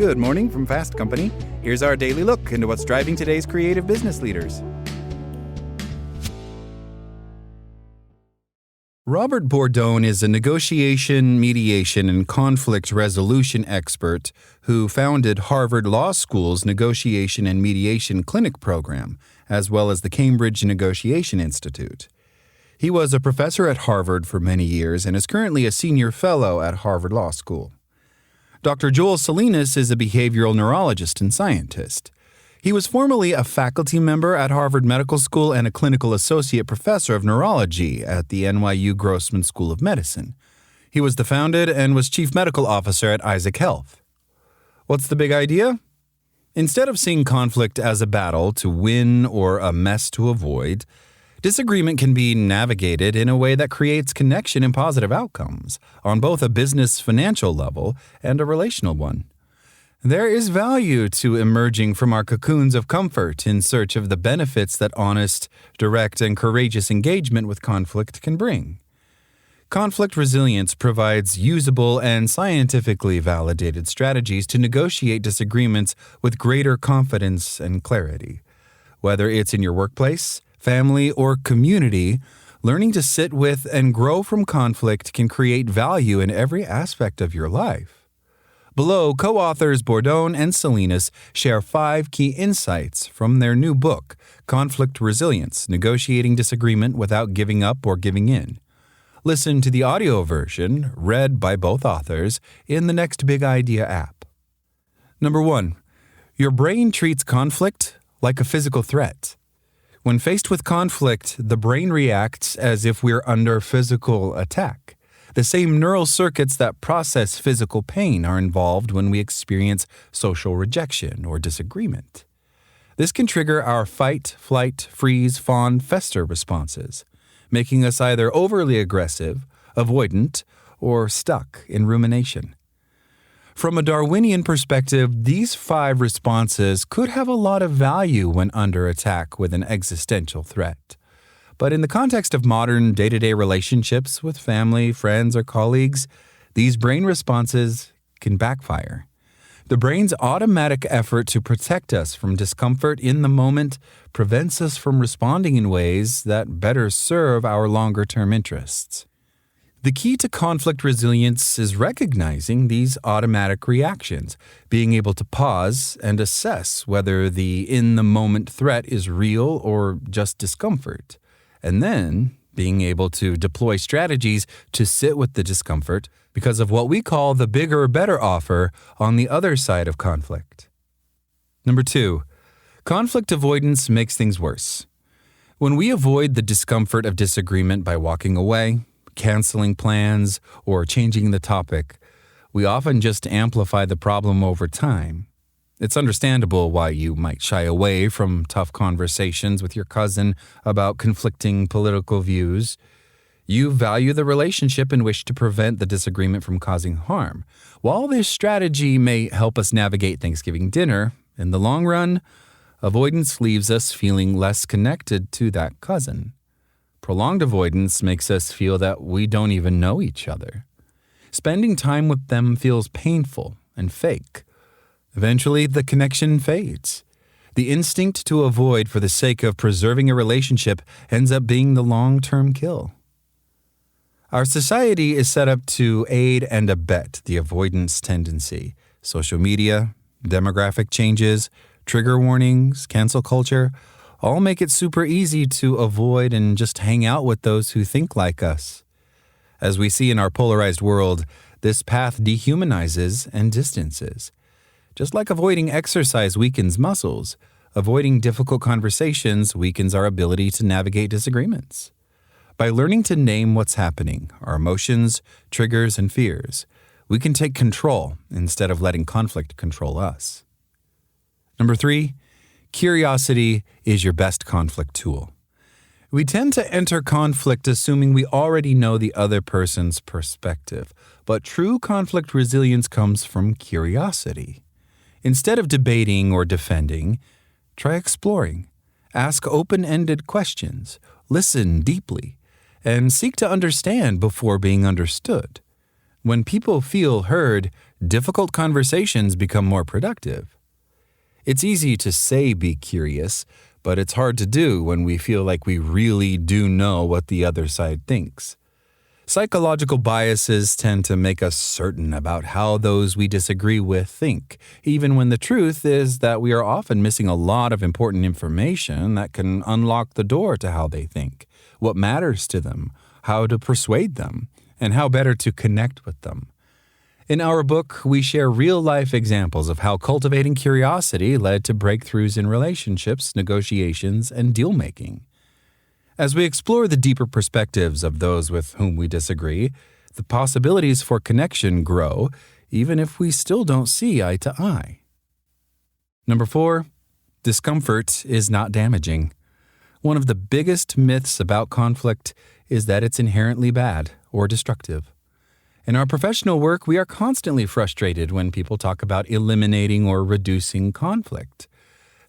Good morning from Fast Company. Here's our daily look into what's driving today's creative business leaders. Robert Bordone is a negotiation, mediation, and conflict resolution expert who founded Harvard Law School's Negotiation and Mediation Clinic program, as well as the Cambridge Negotiation Institute. He was a professor at Harvard for many years and is currently a senior fellow at Harvard Law School. Dr. Joel Salinas is a behavioral neurologist and scientist. He was formerly a faculty member at Harvard Medical School and a clinical associate professor of neurology at the NYU Grossman School of Medicine. He was the founder and was chief medical officer at Isaac Health. What's the big idea? Instead of seeing conflict as a battle to win or a mess to avoid, disagreement can be navigated in a way that creates connection and positive outcomes on both a business financial level and a relational one. There is value to emerging from our cocoons of comfort in search of the benefits that honest, direct, and courageous engagement with conflict can bring. Conflict resilience provides usable and scientifically validated strategies to negotiate disagreements with greater confidence and clarity. Whether it's in your workplace, family, or community, learning to sit with and grow from conflict can create value in every aspect of your life. Below, co-authors Bordone and Salinas share 5 key insights from their new book, Conflict Resilience: Negotiating Disagreement Without Giving Up or Giving In. Listen to the audio version, read by both authors, in the Next Big Idea app. Number 1. Your brain treats conflict like a physical threat. When faced with conflict, the brain reacts as if we're under physical attack. The same neural circuits that process physical pain are involved when we experience social rejection or disagreement. This can trigger our fight, flight, freeze, fawn, fester responses, making us either overly aggressive, avoidant, or stuck in rumination. From a Darwinian perspective, these 5 responses could have a lot of value when under attack with an existential threat. But in the context of modern day-to-day relationships with family, friends, or colleagues, these brain responses can backfire. The brain's automatic effort to protect us from discomfort in the moment prevents us from responding in ways that better serve our longer-term interests. The key to conflict resilience is recognizing these automatic reactions, being able to pause and assess whether the in-the-moment threat is real or just discomfort. And then being able to deploy strategies to sit with the discomfort because of what we call the bigger, better offer on the other side of conflict. Number 2, conflict avoidance makes things worse. When we avoid the discomfort of disagreement by walking away, canceling plans, or changing the topic, we often just amplify the problem over time. It's understandable why you might shy away from tough conversations with your cousin about conflicting political views. You value the relationship and wish to prevent the disagreement from causing harm. While this strategy may help us navigate Thanksgiving dinner, in the long run, avoidance leaves us feeling less connected to that cousin. Prolonged avoidance makes us feel that we don't even know each other. Spending time with them feels painful and fake. Eventually, the connection fades. The instinct to avoid for the sake of preserving a relationship ends up being the long-term kill. Our society is set up to aid and abet the avoidance tendency. Social media, demographic changes, trigger warnings, cancel culture, all make it super easy to avoid and just hang out with those who think like us. As we see in our polarized world, this path dehumanizes and distances. Just like avoiding exercise weakens muscles, avoiding difficult conversations weakens our ability to navigate disagreements. By learning to name what's happening, our emotions, triggers, and fears, we can take control instead of letting conflict control us. Number 3, curiosity is your best conflict tool. We tend to enter conflict assuming we already know the other person's perspective, but true conflict resilience comes from curiosity. Instead of debating or defending, try exploring. Ask open-ended questions, listen deeply, and seek to understand before being understood. When people feel heard, difficult conversations become more productive. It's easy to say be curious, but it's hard to do when we feel like we really do know what the other side thinks. Psychological biases tend to make us certain about how those we disagree with think, even when the truth is that we are often missing a lot of important information that can unlock the door to how they think, what matters to them, how to persuade them, and how better to connect with them. In our book, we share real-life examples of how cultivating curiosity led to breakthroughs in relationships, negotiations, and deal-making. As we explore the deeper perspectives of those with whom we disagree, the possibilities for connection grow, even if we still don't see eye to eye. Number 4, discomfort is not damaging. One of the biggest myths about conflict is that it's inherently bad or destructive. In our professional work, we are constantly frustrated when people talk about eliminating or reducing conflict.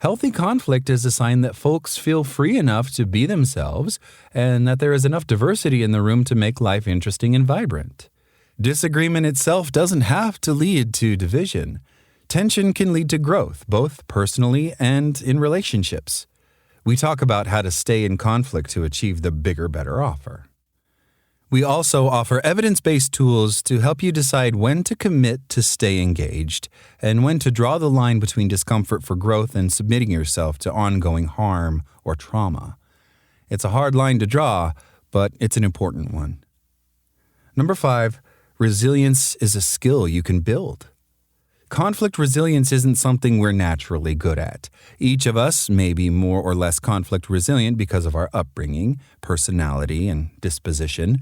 Healthy conflict is a sign that folks feel free enough to be themselves and that there is enough diversity in the room to make life interesting and vibrant. Disagreement itself doesn't have to lead to division. Tension can lead to growth, both personally and in relationships. We talk about how to stay in conflict to achieve the bigger, better offer. We also offer evidence-based tools to help you decide when to commit to stay engaged and when to draw the line between discomfort for growth and submitting yourself to ongoing harm or trauma. It's a hard line to draw, but it's an important one. Number 5, resilience is a skill you can build. Conflict resilience isn't something we're naturally good at. Each of us may be more or less conflict resilient because of our upbringing, personality, and disposition.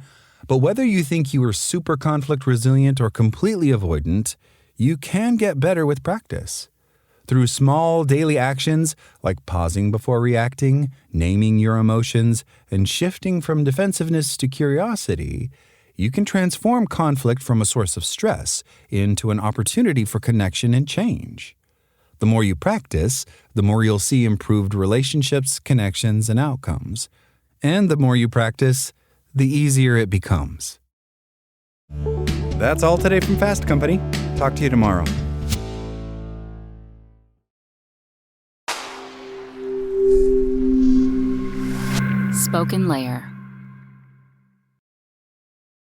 But whether you think you are super conflict resilient or completely avoidant, you can get better with practice. Through small daily actions like pausing before reacting, naming your emotions, and shifting from defensiveness to curiosity, you can transform conflict from a source of stress into an opportunity for connection and change. The more you practice, the more you'll see improved relationships, connections, and outcomes. And the more you practice, the easier it becomes. That's all today from Fast Company. Talk to you tomorrow. SpokenLayer.